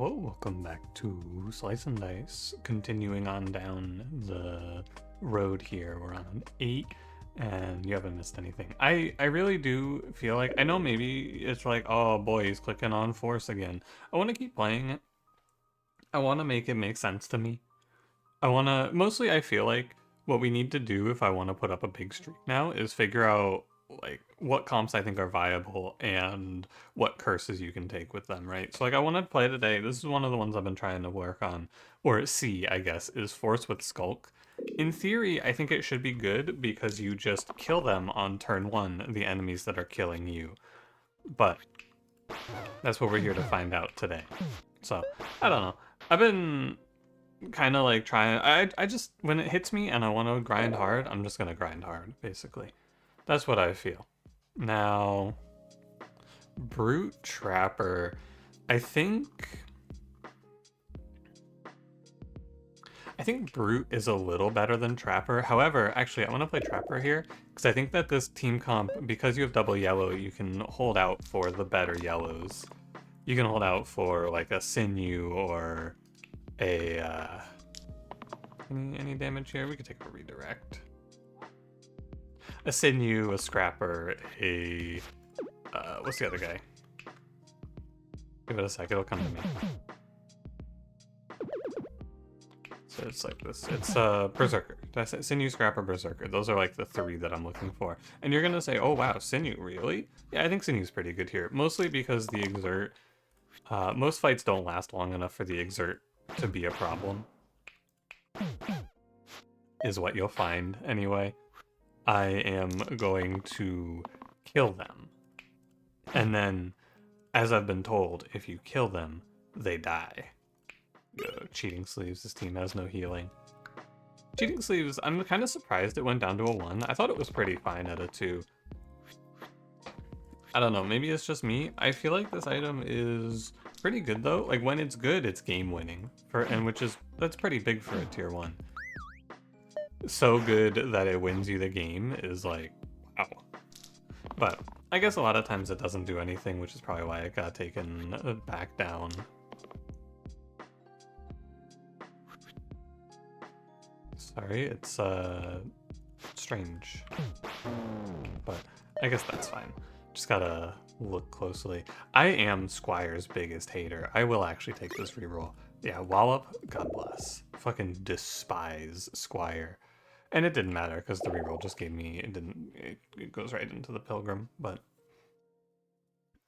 Hello, welcome back to Slice and Dice. Continuing on down the road here. We're on 8 and you haven't missed anything. I really do feel like, I know maybe it's like, oh boy, he's clicking on force again. I want to keep playing it. I want to make it make sense to me. Mostly I feel like what we need to do if I want to put up a big streak now is figure out like what comps I think are viable and what curses you can take with them, right? So like I want to play today. This is one of the ones I've been trying to work on, or see, I guess, is Force with Skulk. In theory, I think it should be good because you just kill them on turn 1, the enemies that are killing you. But that's what we're here to find out today. So, I don't know. I've been kind of like trying, I just, when it hits me and I want to grind hard, I'm just going to grind hard, basically. That's what I feel. Now, Brute Trapper, I think Brute is a little better than Trapper. However, actually, I want to play Trapper here because I think that this team comp, because you have double yellow, you can hold out for the better yellows. You can hold out for like a Sinew or a any damage here. We could take a redirect. A Sinew, a Scrapper, a what's the other guy? Give it a sec, it'll come to me. So it's like this. It's Berserker. Did I say Sinew, Scrapper, Berserker? Those are like the 3 that I'm looking for. And you're gonna say, oh wow, Sinew, really? Yeah, I think Sinew's pretty good here. Mostly because the Exert, most fights don't last long enough for the Exert to be a problem. Is what you'll find anyway. I am going to kill them. And then, as I've been told, if you kill them, they die. Cheating Sleeves, this team has no healing. Cheating Sleeves, I'm kind of surprised it went down to a 1. I thought it was pretty fine at a 2. I don't know, maybe it's just me. I feel like this item is pretty good though. Like when it's good, it's game winning. That's pretty big for a tier 1. So good that it wins you the game is like, wow. But I guess a lot of times it doesn't do anything, which is probably why it got taken back down. Sorry, it's strange. But I guess that's fine. Just gotta look closely. I am Squire's biggest hater. I will actually take this reroll. Yeah, Wallop, God bless. Fucking despise Squire. And it didn't matter because the reroll just gave me, it goes right into the Pilgrim, but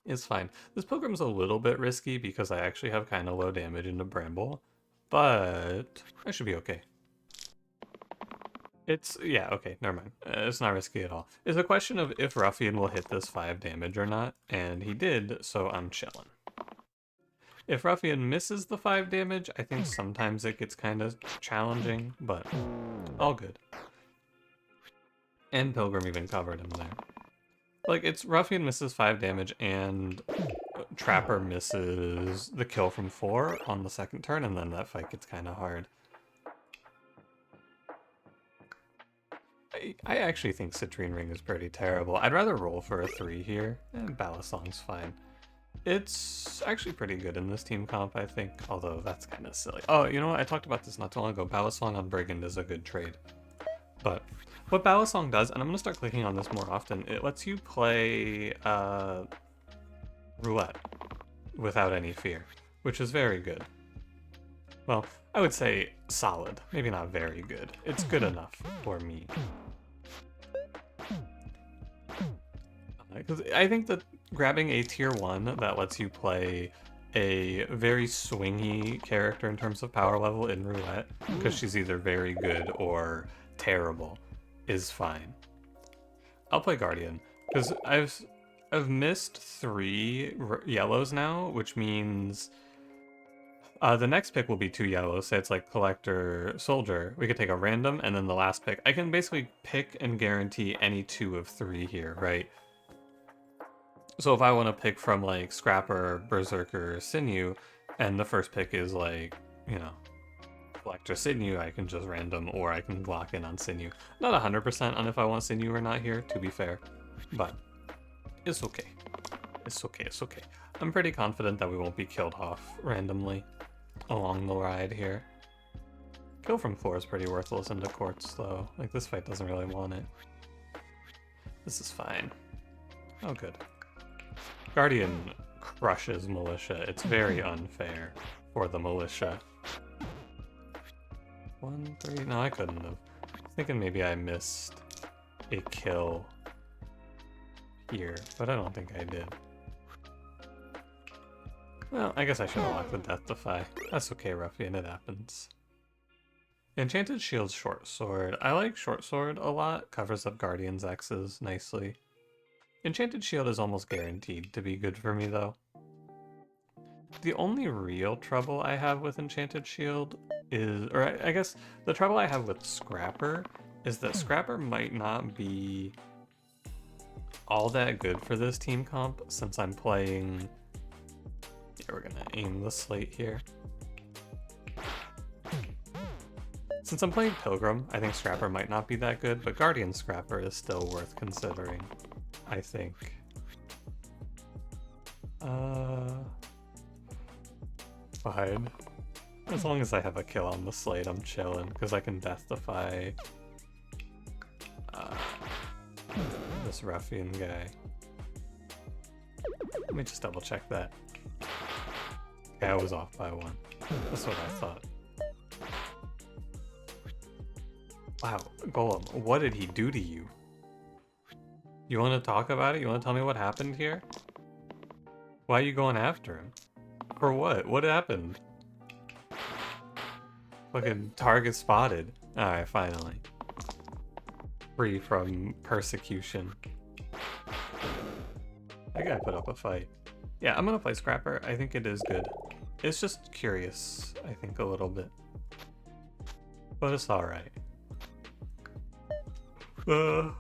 it's fine. This Pilgrim's a little bit risky because I actually have kind of low damage into Bramble, but I should be okay. Yeah, okay, never mind. It's not risky at all. It's a question of if Ruffian will hit this 5 damage or not, and he did, so I'm chilling. If Ruffian misses the 5 damage, I think sometimes it gets kind of challenging, but all good. And Pilgrim even covered him there. Like, it's Ruffian misses 5 damage and Trapper misses the kill from 4 on the second turn, and then that fight gets kind of hard. I actually think Citrine Ring is pretty terrible. I'd rather roll for a 3 here, and Balisong's fine. It's actually pretty good in this team comp, I think, although that's kind of silly. Oh, you know what? I talked about this not too long ago. Balisong on Brigand is a good trade. But what Balisong does, and I'm going to start clicking on this more often, it lets you play roulette without any fear, which is very good. Well, I would say solid, maybe not very good. It's good enough for me. Because I think that grabbing a tier 1 that lets you play a very swingy character in terms of power level in roulette, because she's either very good or terrible, is fine. I'll play Guardian, because I've missed 3 yellows now, which means the next pick will be 2 yellows. Say it's like Collector, Soldier. We could take a random, and then the last pick. I can basically pick and guarantee any 2 of 3 here, right? So if I want to pick from like Scrapper, Berserker, Sinew, and the first pick is like, you know, Collector Sinew, I can just random, or I can lock in on Sinew. Not 100% on if I want Sinew or not here, to be fair, but it's okay. It's okay, it's okay. I'm pretty confident that we won't be killed off randomly along the ride here. Kill from 4 is pretty worthless into quartz, though. Like, this fight doesn't really want it. This is fine. Oh, good. Guardian crushes Militia. It's very unfair for the Militia. 1, 3... No, I couldn't have. I was thinking maybe I missed a kill here, but I don't think I did. Well, I guess I should have locked the Death Defy. That's okay, Ruffian, it happens. Enchanted Shield's Short Sword. I like Short Sword a lot. Covers up Guardian's X's nicely. Enchanted Shield is almost guaranteed to be good for me, though. The only real trouble I have with Enchanted Shield is... Or I guess the trouble I have with Scrapper is that Scrapper might not be all that good for this team comp since I'm playing... Yeah, we're gonna aim the slate here. Since I'm playing Pilgrim, I think Scrapper might not be that good, but Guardian Scrapper is still worth considering, I think. Fine. As long as I have a kill on the slate, I'm chilling, because I can Death Defy this Ruffian guy. Let me just double check that. Okay, I was off by 1. That's what I thought. Wow, Golem, what did he do to you? You want to talk about it? You want to tell me what happened here? Why are you going after him? For what? What happened? Fucking target spotted. Alright, finally. Free from persecution. That guy put up a fight. Yeah, I'm gonna play Scrapper. I think it is good. It's just curious, I think, a little bit. But it's alright. Pardon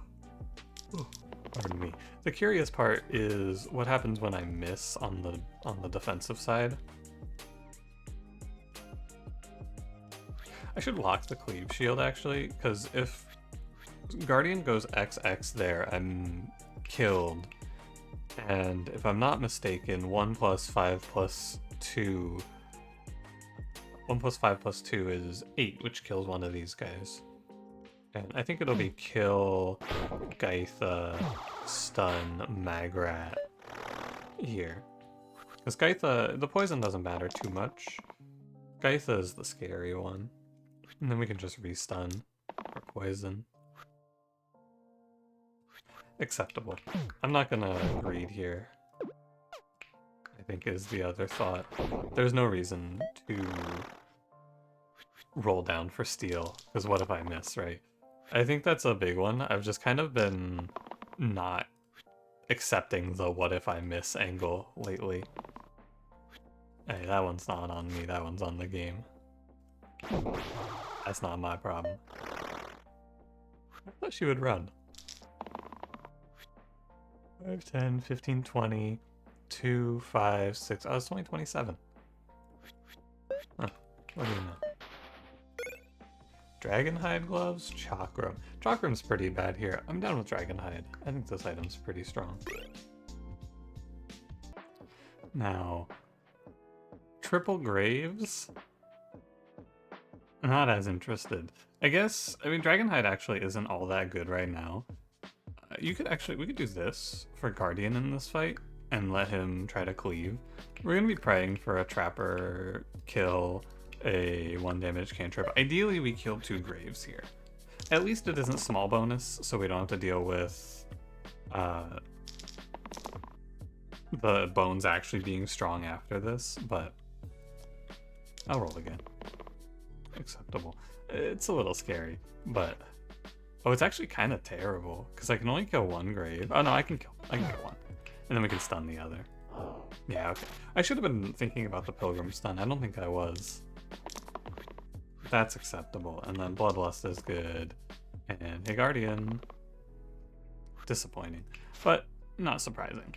me. The curious part is what happens when I miss on the defensive side. I should lock the cleave shield actually, because if Guardian goes XX there, I'm killed. And if I'm not mistaken, 1 + 5 + 2. 1 + 5 + 2 is 8, which kills one of these guys. And I think it'll be kill, Gaitha, stun, Magrat here. Because Gaitha, the poison doesn't matter too much. Gaitha is the scary one. And then we can just re-stun or poison. Acceptable. I'm not gonna greed here, I think is the other thought. There's no reason to roll down for steal, because what if I miss, right? I think that's a big one. I've just kind of been not accepting the what if I miss angle lately. Hey, that one's not on me, that one's on the game. That's not my problem. I thought she would run. 5, 10, 15, 20, 2, 5, 6. Oh, it's only 27. Huh. What do you know? Dragonhide gloves, Chakram. Chakram's pretty bad here. I'm down with Dragonhide. I think this item's pretty strong. Now, triple graves? Not as interested. I guess, I mean, Dragonhide actually isn't all that good right now. We could do this for Guardian in this fight and let him try to cleave. We're gonna be praying for a Trapper kill, a 1 damage cantrip. Ideally, we kill 2 graves here. At least it isn't small bonus, so we don't have to deal with the bones actually being strong after this, but I'll roll again. Acceptable. It's a little scary, but... Oh, it's actually kind of terrible, because I can only kill 1 grave. Oh no, I can kill 1. And then we can stun the other. Yeah, okay. I should have been thinking about the Pilgrim stun. I don't think I was. That's acceptable. And then Bloodlust is good. And Hey Guardian. Disappointing, but not surprising.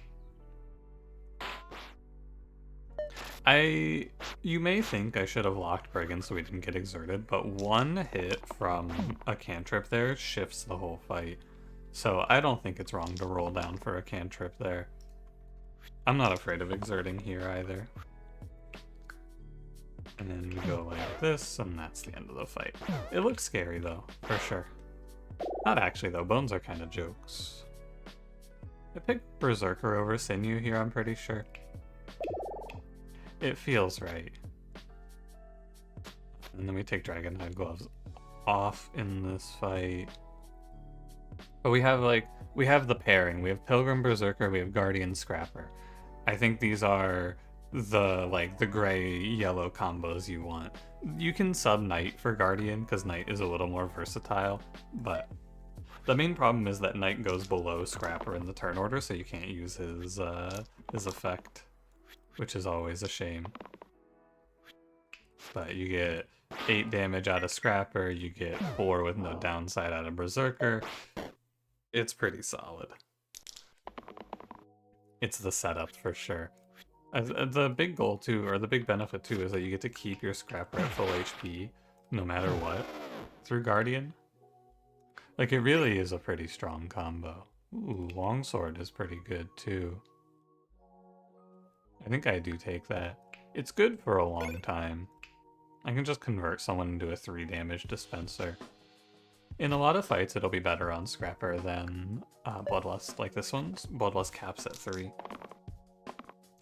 You may think I should have locked Brigand so we didn't get exerted, but 1 hit from a cantrip there shifts the whole fight. So I don't think it's wrong to roll down for a cantrip there. I'm not afraid of exerting here either. And then we go like this, and that's the end of the fight. It looks scary though, for sure. Not actually though, bones are kind of jokes. I picked Berserker over Sinew here, I'm pretty sure. It feels right. And then we take Dragonhide gloves off in this fight. But we have the pairing. We have Pilgrim Berserker, we have Guardian Scrapper. I think these are the gray yellow combos you want. You can sub Knight for Guardian because Knight is a little more versatile, but the main problem is that Knight goes below Scrapper in the turn order, so you can't use his effect, which is always a shame. But you get 8 damage out of Scrapper, you get 4 with no downside out of Berserker. It's pretty solid. It's the setup for sure. The big goal too, or the big benefit too, is that you get to keep your Scrapper at full HP no matter what through Guardian. Like, it really is a pretty strong combo. Ooh, Longsword is pretty good too. I think I do take that. It's good for a long time. I can just convert someone into a 3 damage dispenser. In a lot of fights, it'll be better on Scrapper than Bloodlust, like this one's. Bloodlust caps at 3.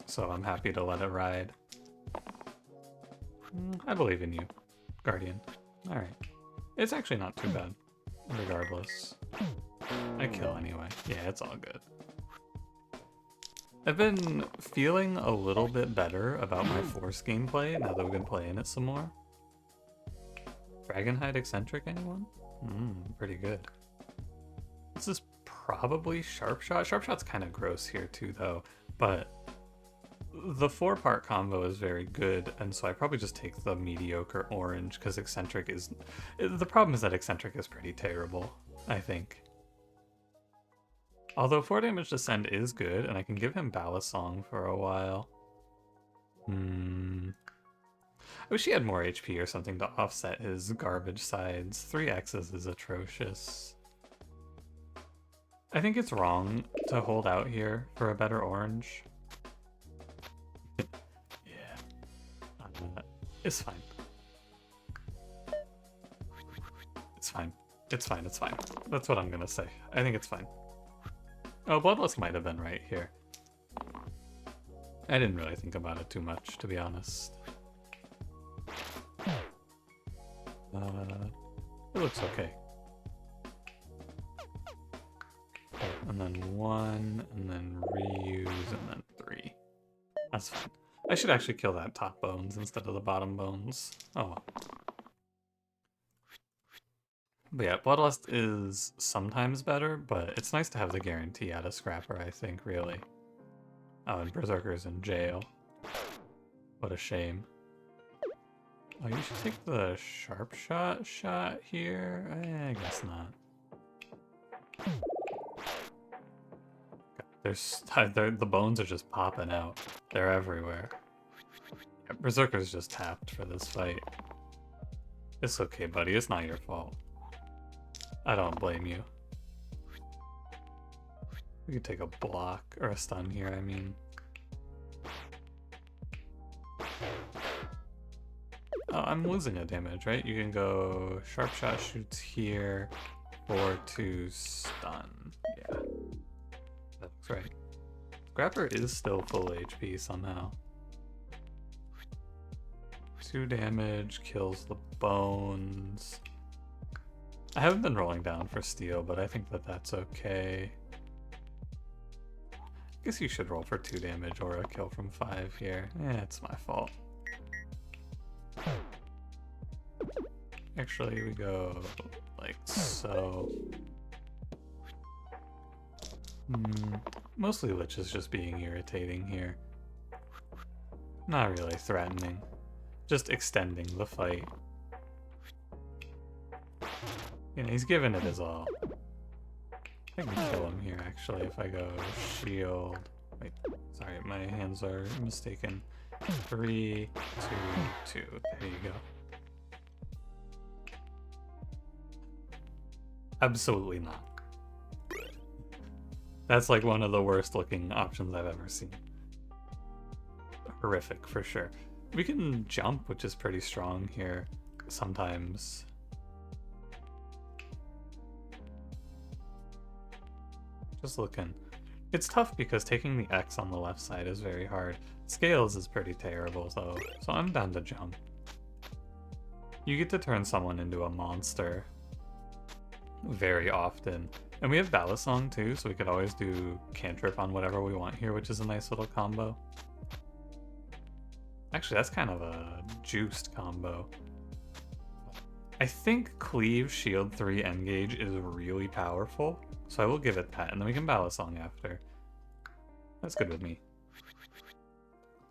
So I'm happy to let it ride. I believe in you, Guardian. Alright. It's actually not too bad, regardless. I kill anyway. Yeah, it's all good. I've been feeling a little bit better about my Force gameplay now that we've been playing it some more. Dragonhide Eccentric, anyone? Pretty good. This is probably Sharpshot. Sharpshot's kind of gross here too, though, but the 4-part combo is very good, and so I probably just take the mediocre orange, because Eccentric is... The problem is that Eccentric is pretty terrible, I think. Although 4 damage Descend is good, and I can give him Ballast Song for a while. I wish he had more HP or something to offset his garbage sides. 3 X's is atrocious. I think it's wrong to hold out here for a better orange. Yeah. It's fine. It's fine. It's fine, it's fine. That's what I'm gonna say. I think it's fine. Oh, Bloodlust might have been right here. I didn't really think about it too much, to be honest. It looks okay. And then 1, and then reuse, and then 3. That's fine. I should actually kill that top bones instead of the bottom bones. Oh well. But yeah, Bloodlust is sometimes better, but it's nice to have the guarantee out of Scrapper, I think, really. Oh, and Berserker's in jail. What a shame. Oh, you should take the Sharpshot shot here? I guess not. The bones are just popping out. They're everywhere. Yeah, Berserker's just tapped for this fight. It's okay, buddy. It's not your fault. I don't blame you. We could take a block, or a stun here, I mean. Oh, I'm losing a damage, right? You can go Sharpshot shoots here, 4-2 stun. Yeah. That looks right. Scrapper is still full HP somehow. 2 damage, kills the bones. I haven't been rolling down for steel, but I think that that's okay. I guess you should roll for 2 damage or a kill from 5 here. It's my fault. Actually, we go like so. Mostly Lich is just being irritating here. Not really threatening. Just extending the fight. You know, he's giving it his all. I can kill him here, actually, if I go shield. Wait, sorry, my hands are mistaken. 3, 2, 2. There you go. Absolutely not. That's like one of the worst looking options I've ever seen. horrific for sure. We can jump, which is pretty strong here sometimes. Just looking. It's tough because taking the X on the left side is very hard. Scales is pretty terrible though, so I'm down to jump. You get to turn someone into a monster very often. And we have Balisong too, so we could always do cantrip on whatever we want here, which is a nice little combo. Actually, that's kind of a juiced combo. I think Cleave, Shield 3, Engage is really powerful, so I will give it that, and then we can Balisong after. That's good with me.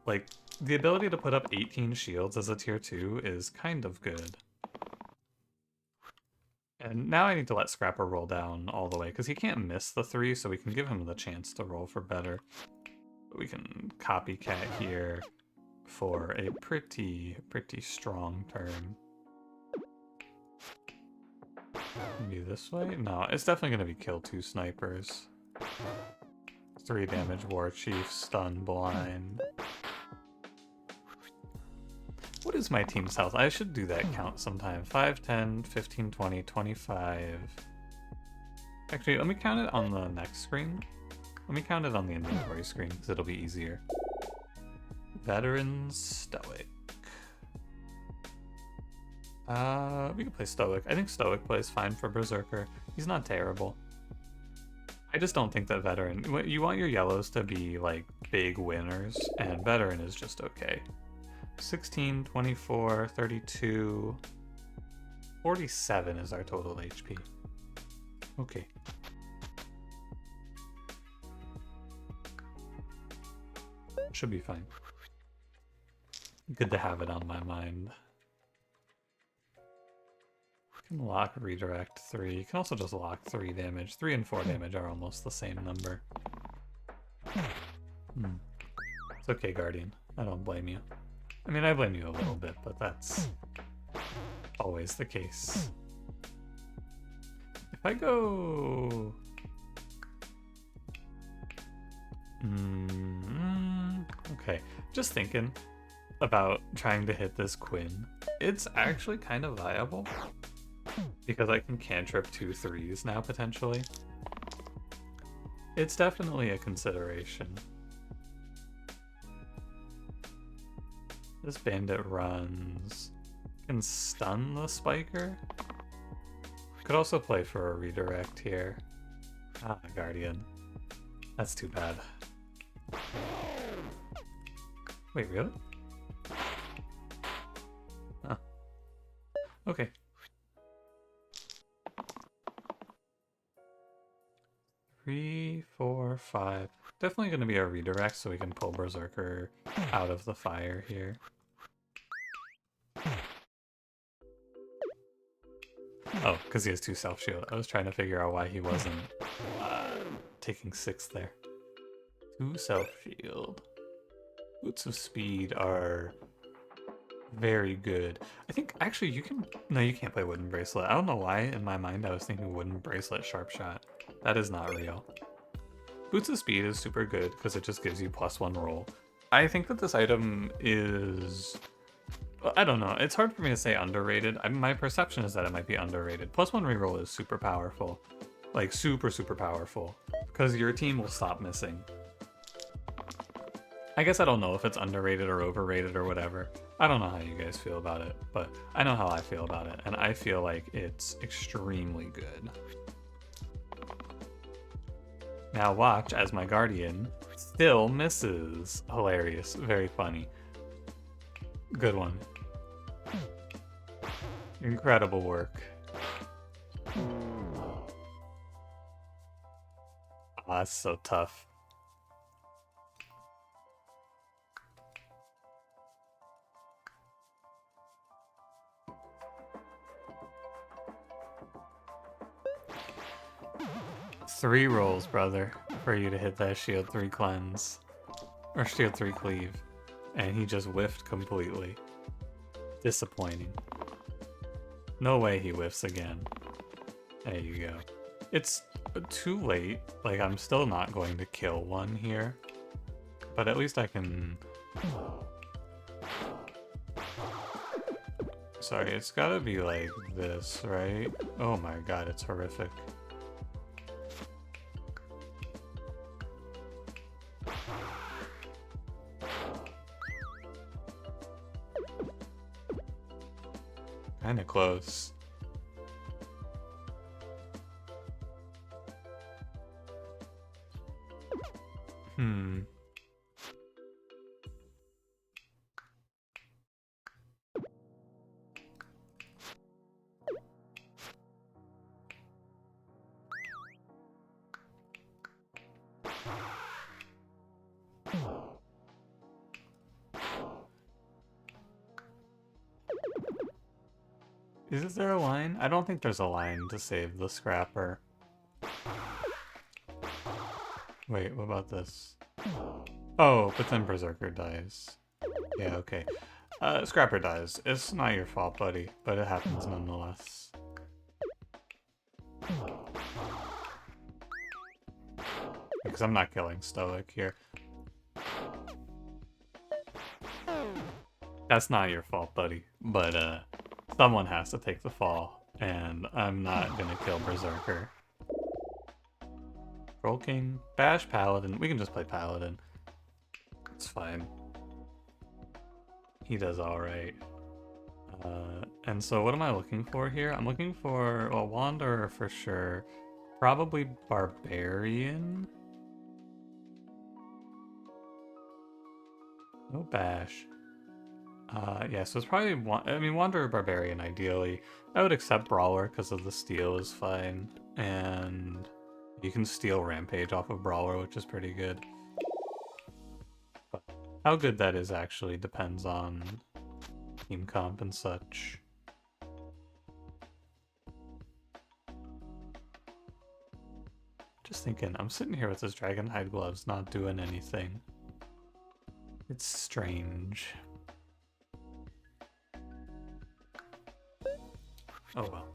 Like, the ability to put up 18 shields as a tier 2 is kind of good. And now I need to let Scrapper roll down all the way, because he can't miss the 3, so we can give him the chance to roll for better. But we can copycat here for a pretty strong turn. Maybe this way? No, it's definitely going to be kill 2 snipers. 3 damage, War Chief, stun, blind. What is my team's health? I should do that count sometime. 5, 10, 15, 20, 25. Actually, let me count it on the next screen. Let me count it on the inventory screen, because it'll be easier. Veteran, Stoic. We can play Stoic. I think Stoic plays fine for Berserker. He's not terrible. I just don't think that Veteran... You want your yellows to be, like, big winners, and Veteran is just okay. 16, 24, 32... 47 is our total HP. Okay. Should be fine. Good to have it on my mind. Can lock redirect 3. You can also just lock 3 damage. 3 and 4 damage are almost the same number. It's okay, Guardian. I don't blame you. I mean, I blame you a little bit, but that's always the case. If I go... Okay, just thinking about trying to hit this Quinn. It's actually kind of viable, because I can cantrip 2 3s now, potentially. It's definitely a consideration. This bandit runs. Can stun the spiker. Could also play for a redirect here. Ah, Guardian. That's too bad. Wait, really? Huh. Okay. 3, 4, 5. Definitely going to be a redirect so we can pull Berserker out of the fire here. Oh, because he has 2 self-shield. I was trying to figure out why he wasn't taking 6 there. 2 self-shield. Boots of Speed are very good. I think, actually, you can... No, you can't play Wooden Bracelet. I don't know why, in my mind, I was thinking Wooden Bracelet Sharp Shot. That is not real. Boots of Speed is super good, because it just gives you +1 roll. I think that this item is... I don't know. It's hard for me to say underrated. My perception is that it might be underrated. +1 reroll is super powerful. Like, super powerful. Because your team will stop missing. I guess I don't know if it's underrated or overrated or whatever. I don't know how you guys feel about it, but I know how I feel about it, and I feel like it's extremely good. Now watch as my Guardian still misses. Hilarious. Very funny. Good one. Incredible work. Ah, that's so tough. Three rolls, brother, for you to hit that shield 3 cleanse. Or shield 3 cleave. And he just whiffed completely. Disappointing. No way he whiffs again. There you go. It's too late. Like, I'm still not going to kill one here. But at least I can Sorry, it's gotta be like this, right? Oh my god, it's horrific. Kinda close. Is there a line? I don't think there's a line to save the scrapper. Wait, what about this? Oh, but then Berserker dies. Yeah, okay. Scrapper dies. It's not your fault, buddy, but it happens nonetheless. Because I'm not killing Stoic here. That's not your fault, buddy, but someone has to take the fall, and I'm not gonna kill Berserker. Troll King, Bash Paladin. We can just play Paladin. It's fine. He does alright. And so what am I looking for here? I'm looking for, well, Wanderer for sure. Probably Barbarian. No Bash. Yeah, so it's probably, Wanderer Barbarian ideally. I would accept Brawler because of the steal is fine. And you can steal Rampage off of Brawler, which is pretty good. But how good that is actually depends on team comp and such. Just thinking, I'm sitting here with this Dragonhide gloves not doing anything. It's strange. Oh well.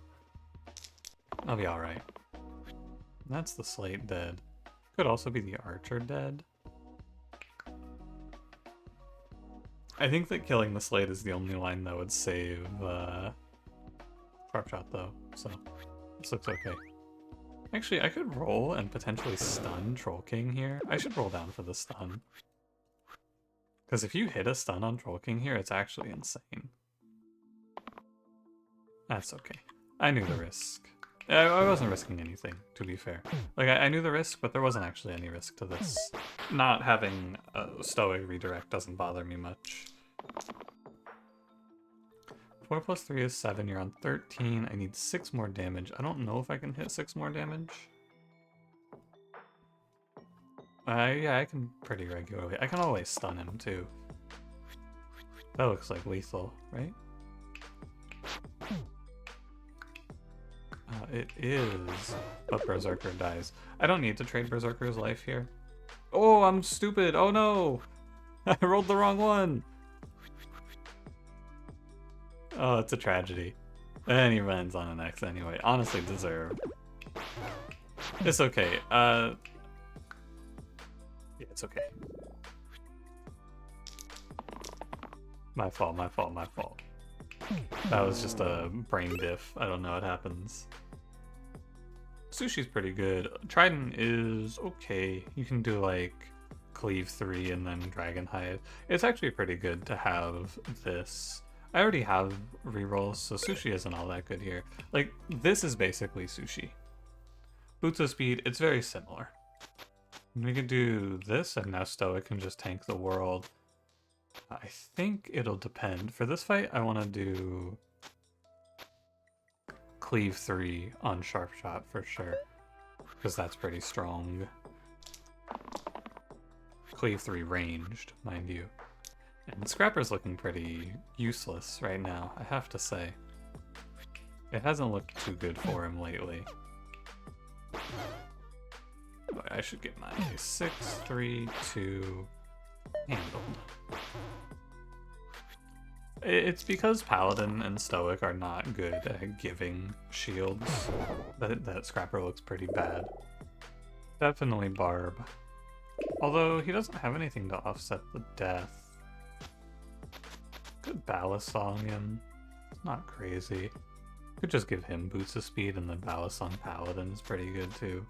I'll be alright. That's the Slate dead. Could also be the Archer dead. I think that killing the Slate is the only line that would save Sharp Shot though, so this looks okay. Actually, I could roll and potentially stun Troll King here. I should roll down for the stun. Because if you hit a stun on Troll King here, it's actually insane. That's okay. I knew the risk. I wasn't risking anything, to be fair. Like, I knew the risk, but there wasn't actually any risk to this. Not having a Stoic redirect doesn't bother me much. 4 plus 3 is 7. You're on 13. I need 6 more damage. I don't know if I can hit 6 more damage. Yeah, I can pretty regularly. I can always stun him, too. That looks like lethal, right? It is, but Berserker dies. I don't need to trade Berserker's life here. Oh, I'm stupid. Oh no! I rolled the wrong one. Oh, it's a tragedy. And he runs on an X anyway. Honestly deserved. It's okay. Yeah, it's okay. My fault, my fault, my fault. That was just a brain diff. I don't know what happens. Sushi's pretty good. Trident is okay. You can do like Cleave 3 and then Dragonhide. It's actually pretty good to have this. I already have rerolls, so Sushi isn't all that good here. Like, this is basically Sushi. Boots of Speed, it's very similar. We can do this, and now Stoic can just tank the world. I think it'll depend. For this fight, I want to do Cleave 3 on Sharp Shot for sure, because that's pretty strong. Cleave 3 ranged, mind you. And Scrapper's looking pretty useless right now, I have to say. It hasn't looked too good for him lately. But I should get my 6, 3, 2 handled. It's because Paladin and Stoic are not good at giving shields that Scrapper looks pretty bad. Definitely Barb. Although he doesn't have anything to offset the death. Balisong him. Not crazy. Could just give him boots of speed, and then Balisong Paladin is pretty good too.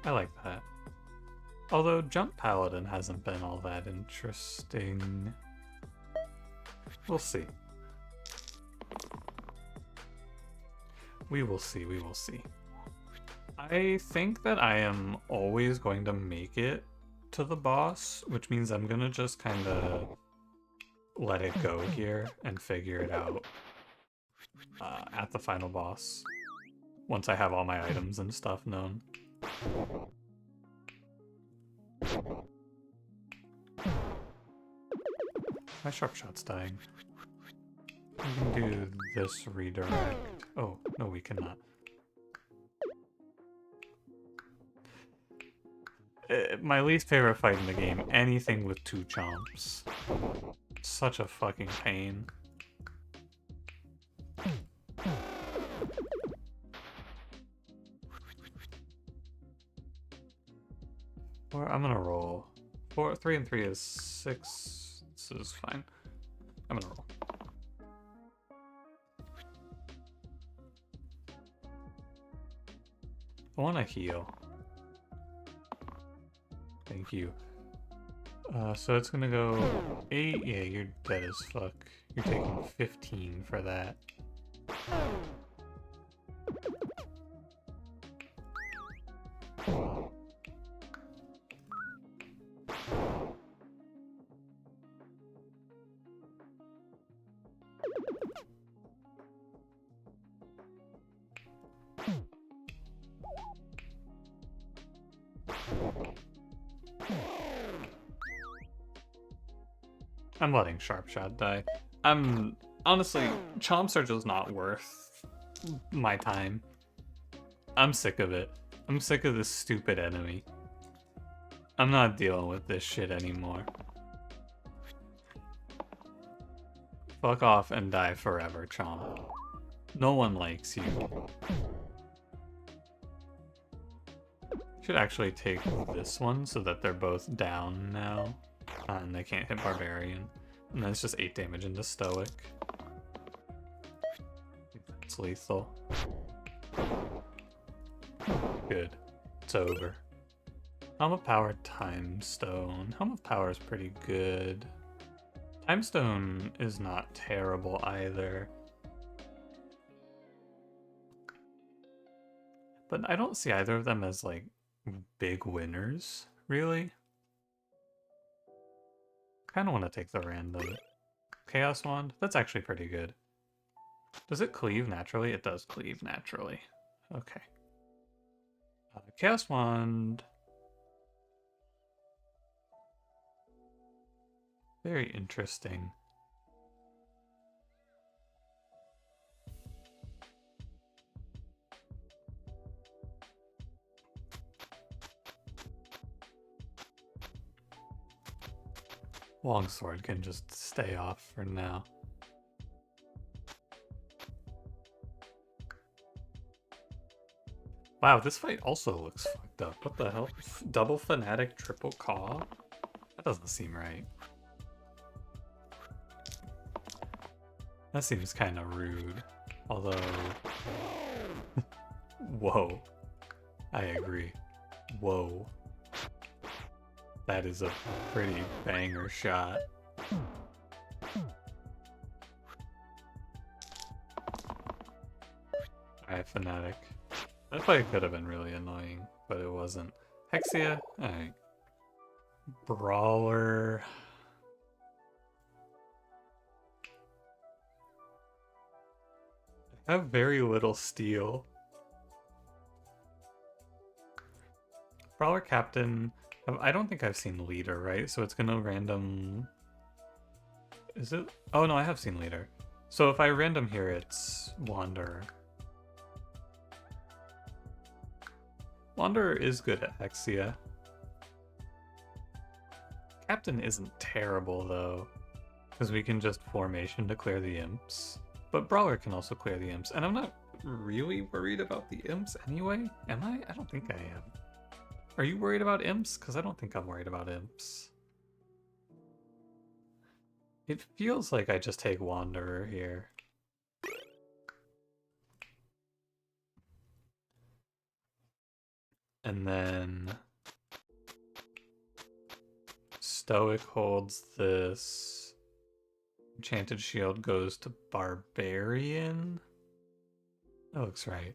I like that. Although Jump Paladin hasn't been all that interesting. We'll see. We will see, we will see. I think that I am always going to make it to the boss, which means I'm gonna just kind of let it go here and figure it out at the final boss, once I have all my items and stuff known. My sharp shot's dying. We can do this redirect. Oh, no, we cannot. My least favorite fight in the game, anything with 2 chomps. Such a fucking pain. Or I'm gonna roll. 3 and 3 is 6. This is fine. I'm gonna roll. I want to heal. Thank you. So it's gonna go 8. Yeah, you're dead as fuck. You're taking 15 for that. I'm letting Sharp Shot die. Honestly, chomps are just not worth my time. I'm sick of it. I'm sick of this stupid enemy. I'm not dealing with this shit anymore. Fuck off and die forever, chomp. No one likes you. Should actually take this one so that they're both down now. And they can't hit Barbarian. And then it's just 8 damage into Stoic. It's lethal. Good. It's over. Helm of Power, Time Stone. Helm of Power is pretty good. Time Stone is not terrible either. But I don't see either of them as, like, big winners, really. Kind of want to take the random. Chaos Wand? That's actually pretty good. Does it cleave naturally? It does cleave naturally. Okay. Chaos Wand. Very interesting. Longsword can just stay off for now. Wow, this fight also looks fucked up. What the hell? Double Fanatic, triple Caw? That doesn't seem right. That seems kind of rude. Although... Whoa. I agree. Whoa. That is a pretty banger shot. Alright, Fanatic. That fight could have been really annoying, but it wasn't. Hexia? Alright. Brawler. I have very little steel. Brawler Captain. I don't think I've seen Leader, right? So it's gonna random... Is it? Oh no, I have seen Leader. So if I random here, it's Wanderer. Wanderer is good at Hexia. Captain isn't terrible though, because we can just formation to clear the imps. But Brawler can also clear the imps, and I'm not really worried about the imps anyway. Am I? I don't think I am. Are you worried about imps? Because I don't think I'm worried about imps. It feels like I just take Wanderer here. And then Stoic holds this. Enchanted Shield goes to Barbarian. That looks right.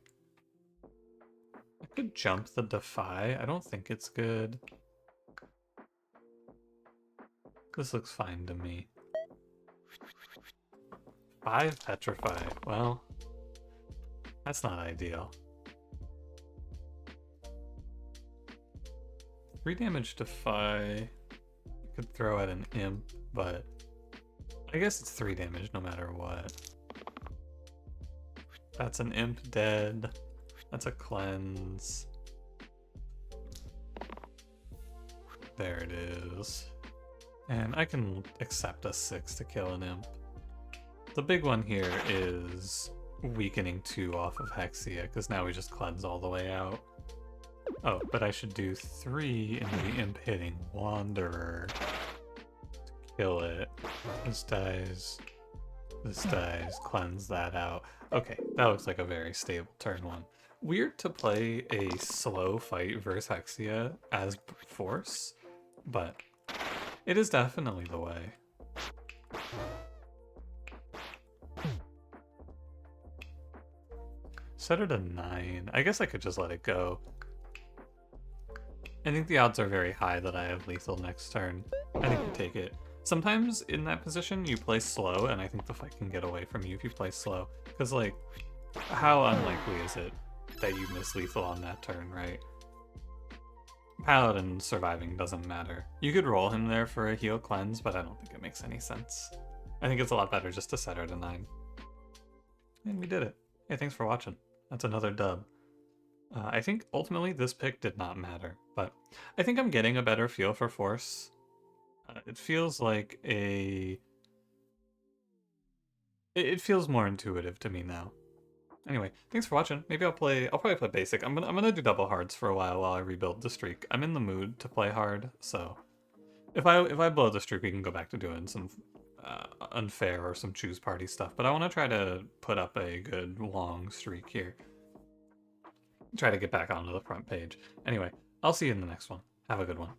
I could jump the Defy. I don't think it's good. This looks fine to me. 5 Petrify. Well, that's not ideal. 3 damage Defy. I could throw at an Imp, but I guess it's 3 damage no matter what. That's an Imp dead. That's a Cleanse. There it is. And I can accept a 6 to kill an Imp. The big one here is weakening 2 off of Hexia, because now we just cleanse all the way out. Oh, but I should do 3 into the Imp hitting Wanderer to kill it. This dies, cleanse that out. Okay, that looks like a very stable turn 1. Weird to play a slow fight versus Hexia as force, but it is definitely the way. Set it to 9. I guess I could just let it go. I think the odds are very high that I have lethal next turn. I think you take it. Sometimes in that position you play slow, and I think the fight can get away from you if you play slow. Because, like, how unlikely is it that you miss lethal on that turn, right? Paladin surviving doesn't matter. You could roll him there for a heal cleanse, but I don't think it makes any sense. I think it's a lot better just to set her to 9. And we did it. Hey, thanks for watching. That's another dub. I think ultimately this pick did not matter, but I think I'm getting a better feel for Force. It feels like it feels more intuitive to me now. Anyway, thanks for watching. Maybe I'll probably play basic. I'm gonna do double hards for a while I rebuild the streak. I'm in the mood to play hard, so if I blow the streak, we can go back to doing some unfair or some choose party stuff. But I want to try to put up a good long streak here. Try to get back onto the front page. Anyway, I'll see you in the next one. Have a good one.